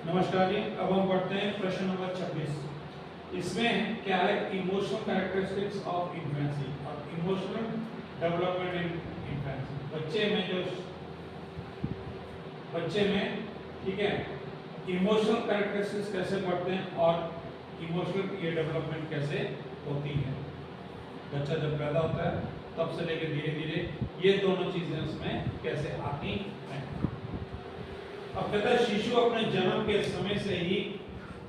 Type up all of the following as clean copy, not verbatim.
नमस्कार जी। अब हम पढ़ते हैं प्रश्न नंबर 26। इसमें क्या है, इमोशनल कैरेक्टरिस्टिक्स ऑफ इन्फेंसी और इमोशनल डेवलपमेंट इन इन्फेंसी। बच्चे में ठीक है, इमोशनल कैरेक्टरिस्टिक्स कैसे पढ़ते हैं और इमोशनल ये डेवलपमेंट कैसे होती है। बच्चा जब पैदा होता है तब से लेकर धीरे धीरे ये दोनों चीजें उसमें कैसे आती हैं। अब कहता है शिशु अपने जन्म के समय से ही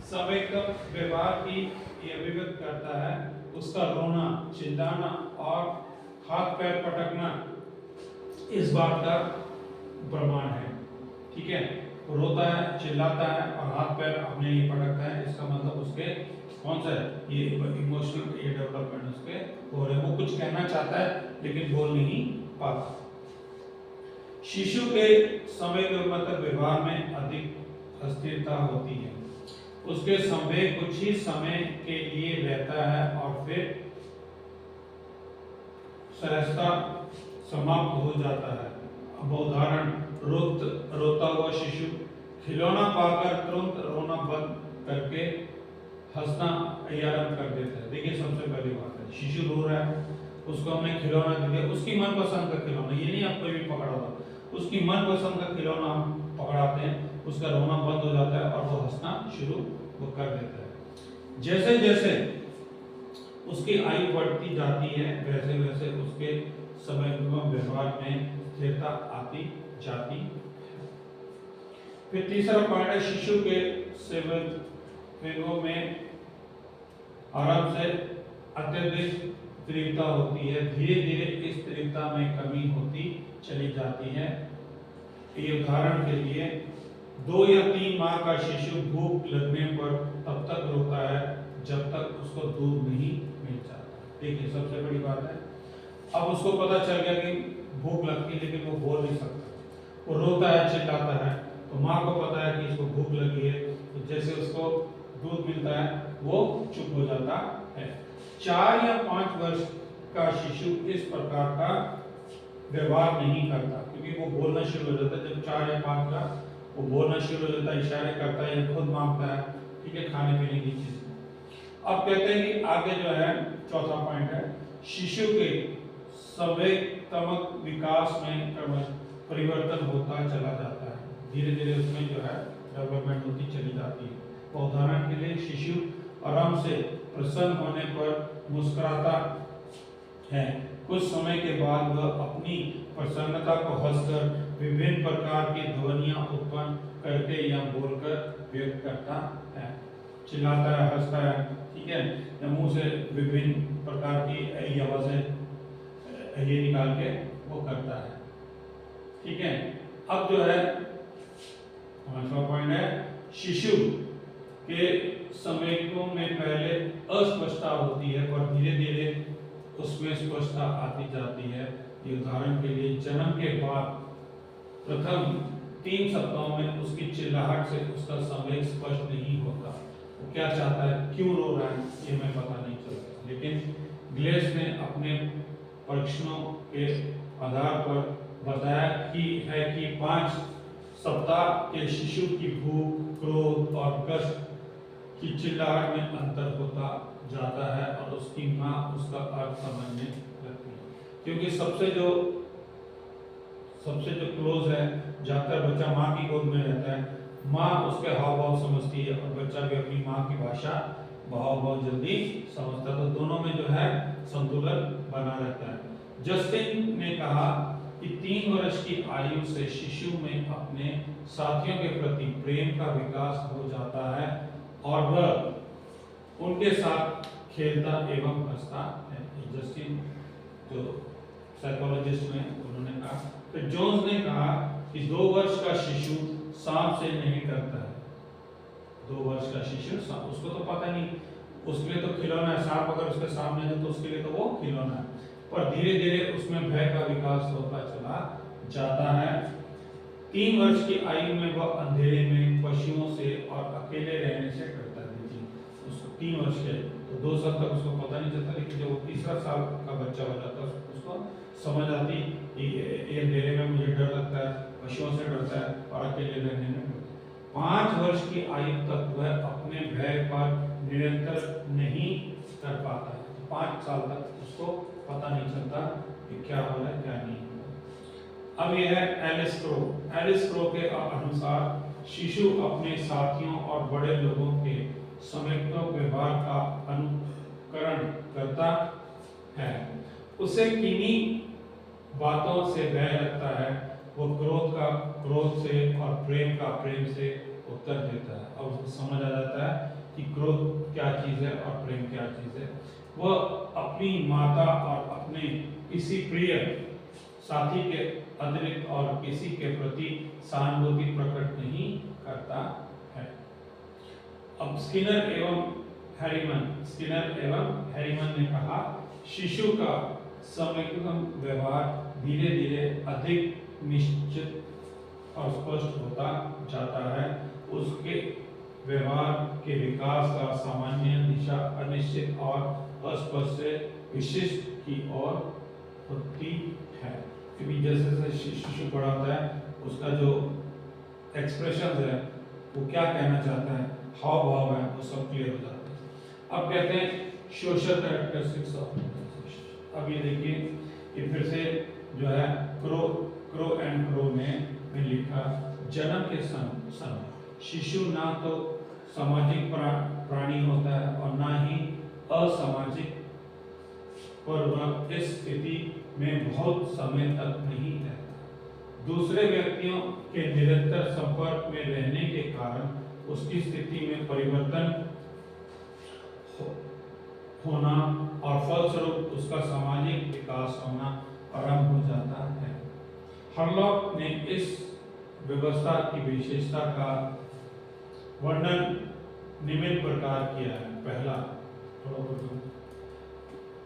संवेदक व्यवहार की अभिव्यक्त करता है। उसका रोना, चिल्लाना और हाथ पैर पटकना इस बात का प्रमाण है। ठीक है, रोता है, चिल्लाता है और हाथ पैर अपने ही पटकता है। इसका मतलब उसके कौन सा है, ये इमोशनल ये डेवलपमेंट उसके हो रहे। वो कुछ कहना चाहता है लेकिन बोल नहीं पाता। शिशु के संवेदनात्मक व्यवहार में अधिक अस्थिरता होती है। उसके संवेग कुछ ही समय के लिए रहता है और फिर सहजता समाप्त हो जाता है। अब उदाहरण, रोता हुआ शिशु खिलौना पाकर तुरंत रोना बंद करके हंसना आरंभ कर देता है। देखिए, सबसे पहली बात है, शिशु रो रहा है, उसको हमने खिलौना दे दिया, उसकी मनपसंद का खिलौना, ये नहीं आप कोई भी पकड़ा हुआ, उसकी मनपसंद का खिलौना हम पकड़ाते हैं, उसका रोना बंद हो जाता है और वो हंसना शुरू वो कर देता है। जैसे जैसे उसकी आयु बढ़ती जाती है वैसे वैसे उसके समय व्यवहार में स्थिरता आती जाती है। फिर तीसरा पॉइंट है, शिशु के सेवनों में आराम से अत्यधिक तीव्रता होती है। धीरे धीरे इस तीव्रता में कमी होती चली जाती है। ये उदाहरण के लिए 2 या 3 माह का शिशु भूख लगने पर तब तक रोता है जब तक उसको दूध नहीं मिल जाता। देखिए, सबसे बड़ी बात है, अब उसको पता चल गया कि भूख लगती है लेकिन वो बोल नहीं सकता, वो रोता है, चिल्लाता है, तो माँ को पता है कि इसको भूख लगी है, तो जैसे उसको दूध मिलता है वो चुप हो जाता है। 4 या 5 वर्ष का शिशु इस प्रकार का व्यवहार नहीं करता, क्योंकि वो बोलना शुरू हो जाता है। जब 4 या 5 का वो बोलना शुरू हो जाता है, इशारे करता है, खुद मांगता है, ठीक है, खाने पीने की चीज। अब कहते हैं कि आगे जो है चौथा पॉइंट है, शिशु के संवेदनात्मक विकास में परिवर्तन होता चला जाता है। धीरे धीरे उसमें जो है डेवलपमेंट होती चली जाती है। तो उदाहरण के लिए, शिशु आराम से प्रसन्न होने पर मुस्कुराता है। कुछ समय के बाद वह अपनी प्रसन्नता को हंसकर विभिन्न प्रकार की ध्वनियां उत्पन्न करके या बोलकर व्यक्त करता है। चिल्लाता है, हंसता है, ठीक है, या मुंह से विभिन्न प्रकार की आवाजें ये निकाल के वो करता है। ठीक है, अब जो है 5वां पॉइंट है, शिशु के संवेगों में पहले अस्पष्टता होती है पर धीरे धीरे उसमें स्पष्टता आती जाती है। ये उदाहरण के लिए, जन्म के बाद प्रथम 3 सप्ताहों में उसकी चिल्लाहट से उसका संवेग स्पष्ट नहीं होता। वो क्या चाहता है, क्यों रो रहा है, ये हमें पता नहीं चलता। लेकिन ग्लेस ने अपने परीक्षणों के आधार पर बताया कि 5 सप्ताह के शिशु की भूख, क्रोध और कष्ट की चिल्लाहट में अंतर होता जाता है और उसकी माँ उसका अर्थ समझने लगती है। क्योंकि सबसे जो क्लोज है, जाकर बच्चा माँ की गोद में रहता है, माँ उसके हाव भाव समझती है और बच्चा भी अपनी माँ की भाषा भाव बहुत जल्दी समझता है। तो दोनों में जो है संतुलन बना रहता है। जस्टिन ने कहा कि 3 वर्ष की आयु से शिशु में अपने साथियों के प्रति प्रेम का विकास हो जाता है और वह उनके साथ खेलता एवं हंसता है। जस्टिन जो साइकोलॉजिस्ट हैं उन्होंने कहा। फिर जोन्स ने कहा कि 2 वर्ष का शिशु सांप से नहीं डरता है। 2 वर्ष का शिशु, उसको तो पता नहीं, उसके लिए तो खिलौना है, सांप अगर उसके सामने है तो उसके लिए तो वो खिलौना है, पर धीरे धीरे उसमें भय का विकास होता चला जाता है। 3 वर्ष की आयु में वह अंधेरे में, पशुओं से और अकेले रहने से डरता है। उसको 3 वर्ष के, तो 2 साल तक उसको पता नहीं चलता, लेकिन जब वो 3रा साल का बच्चा हो जाता है उसको समझ आती कि ये अंधेरे में मुझे डर लगता है, पशुओं से डरता है और अकेले रहने में डरता है। 5 वर्ष की आयु तक वह अपने व्यय पर निरंतर नहीं कर पाता है। 5 साल तक उसको पता नहीं चलता कि क्या हो रहा है क्या नहीं हो रहा। अब यह है एलिस क्रो। एलिस क्रो के अनुसार शिशु अपने साथियों और बड़े लोगों के समेकित व्यवहार का अनुकरण करता है। उसे किन्हीं बातों से भय लगता है, वो क्रोध का क्रोध से और प्रेम का प्रेम से उत्तर देता है। अब उसको समझ आ जाता है कि क्रोध क्या चीज है और प्रेम क्या चीज है। वह अपनी माता और अपने किसी प्रिय साथी के अतिरिक्त और किसी के प्रति सहानुभूति प्रकट नहीं करता है। अब स्किनर एवं हैरीमन ने कहा, शिशु का समेकित व्यवहार धीरे धीरे अधिक निश्चित और स्पष्ट होता जाता है। उसके व्यवहार के विकास का सामान्य दिशा अनिश्चित और अस्पष्ट से विशिष्ट की ओर होती है। क्योंकि जैसे जैसे शिशु बड़ा होता है, उसका जो एक्सप्रेशन है, वो क्या कहना चाहता है, हाव भाव है, वो सब क्लियर हो जाता है। अब कहते हैं सोशल कैरेक्टरिस्टिक्स ऑफ। अब ये देखिए, ये फिर से जो है क्रो एंड क्रो में लिखा, जन्म के समय शिशु ना तो सामाजिक प्राणी होता है और ना ही असामाजिक, पर वह इस स्थिति में बहुत समय तक नहीं रहता। दूसरे व्यक्तियों के निरंतर संपर्क में रहने के कारण उसकी स्थिति में परिवर्तन होना और फलस्वरूप उसका सामाजिक विकास होना आरंभ हो जाता है। हरलॉक ने इस व्यवस्था की विशेषता का वर्णन निम्न प्रकार किया है।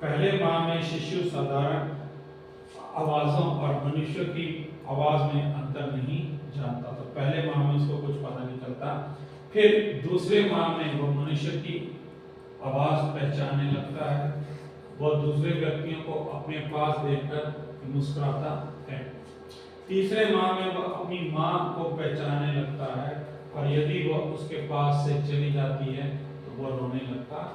पहले माह में शिशु साधारण आवाजों और मनुष्य की आवाज में अंतर नहीं जानता। तो पहले माह में उसको कुछ पता नहीं चलता। फिर दूसरे माह में वो मनुष्य की आवाज पहचानने लगता है। वह दूसरे व्यक्तियों को अपने पास देखकर मुस्कुराता है। तीसरे माह में वह अपनी माँ को पहचानने लगता है, और यदि वह उसके पास से चली जाती है तो वह रोने लगता है।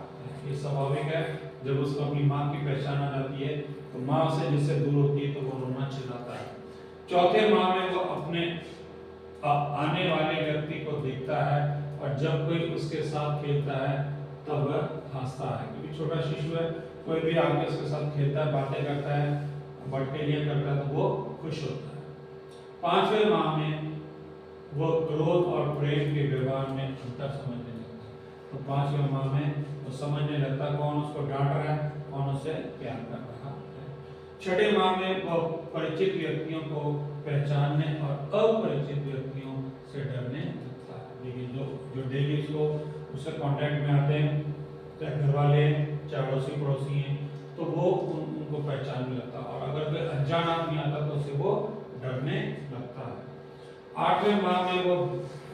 ये स्वाभाविक है, जब उसको अपनी माँ की पहचान आ जाती है तो माँ से जिससे दूर होती है तो वो रोना चिल्लाता है। चौथे माह में वह अपने आने वाले व्यक्ति को देखता है, और जब कोई उसके साथ खेलता है तब वह हंसता है। क्योंकि छोटा शिशु है, कोई भी आके उसके साथ खेलता है, बातें करता है, बटखेलियां करता है तो वो खुश होता है। पांचवें माह में वो क्रोध और प्रेम के व्यवहार में अंतर समझने लगता है। तो 5वें माह में वो समझने लगता है कौन उसको डांट रहा है, कौन उसे प्यार कर रहा है। 6ठे माह में वो परिचित व्यक्तियों को पहचानने और अपरिचित व्यक्तियों से डरने लगता है। लेकिन जो डेली उससे कांटेक्ट में आते हैं, चाहे घर वाले चाहे अड़ोसी पड़ोसी हैं, तो वो उनको पहचानने लगता है। और अगर कोई अनजान आदमी आता तो उसे वो डरने लगता है। 8वें माह में वो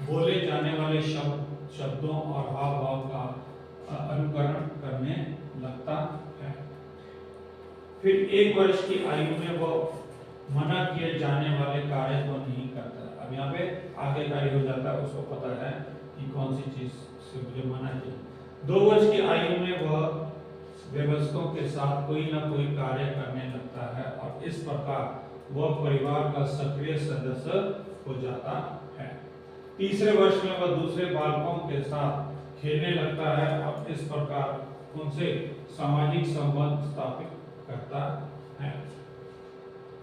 बोले जाने वाले शब्दों और हाव भाव का अनुकरण करने लगता है। फिर 1 वर्ष की आयु में वो मना किए जाने वाले कार्य को नहीं करता। अब यहाँ पे आगे कार्य हो जाता है, उसको पता है कि कौन सी चीज से मुझे मना किया। 2 वर्ष की आयु में वह व्यवस्थों के साथ कोई ना कोई कार्य करने लगता है, और इस प्रकार वह परिवार का सक्रिय सदस्य हो जाता है। 3रे वर्ष में वह दूसरे बालकों के साथ खेलने लगता है, और इस प्रकार उनसे सामाजिक संबंध स्थापित करता है।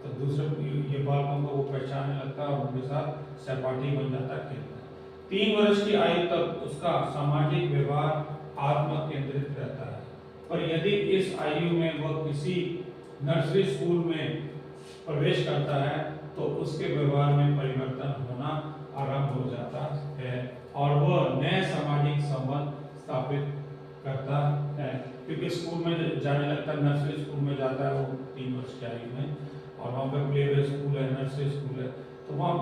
तो दूसरे ये बालकों को वो पहचानने लगता है और उनके साथ सहपाठी बन जाता है, खेलता है। 3 वर्ष की आयु तक उसका सामाजिक व्यवहार आत्म केंद्रित रहता है, पर यदि इस आयु में वह किसी नर्सरी स्कूल में प्रवेश करता है तो उसके व्यवहार में परिवर्तन होना आरंभ हो जाता है, और वह नए सामाजिक संबंध स्थापित करता है। क्योंकि स्कूल में जाने लगता है, नर्सरी स्कूल में जाता है वो 3 वर्ष की आयु में, और वहाँ पे प्ले वे स्कूल है, नर्सरी स्कूल है, तो वहाँ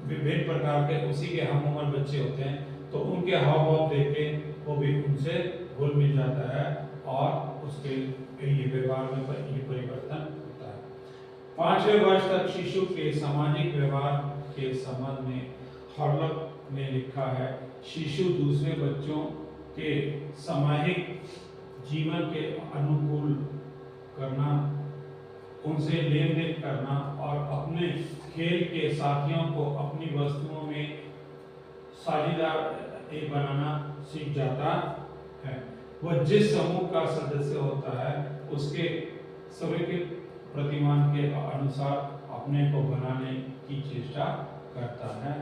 विभिन्न प्रकार के उसी के हम उम्र बच्चे होते हैं, तो उनके हाव भाव देख के वो भी उनसे घुल मिल जाता है, और उसके ये व्यवहार में ये परिवर्तन होता है। 5वें वर्ष तक शिशु के सामाजिक व्यवहार के संबंध में हॉर्लॉक ने लिखा है, शिशु दूसरे बच्चों के सामाजिक जीवन के अनुकूल करना, उनसे लेन देन करना और अपने खेल के साथियों को अपनी वस्तुओं में साझेदार बनाना सीख जाता है। वह जिस समूह का सदस्य होता है उसके सभी के प्रतिमान के अनुसार अपने को बनाने की चेष्टा करता है।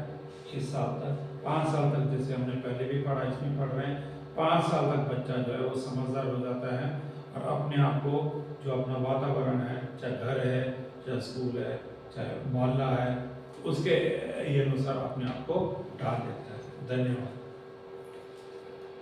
इस साल तक 5 साल तक, जैसे हमने पहले भी पढ़ा, इसमें पढ़ रहे हैं, 5 साल तक बच्चा जो है वो समझदार हो जाता है और अपने आप को, जो अपना वातावरण है, चाहे घर है, चाहे स्कूल है, चाहे मोहल्ला है, उसके अनुसार अपने आप को ढाल देता है। धन्यवाद।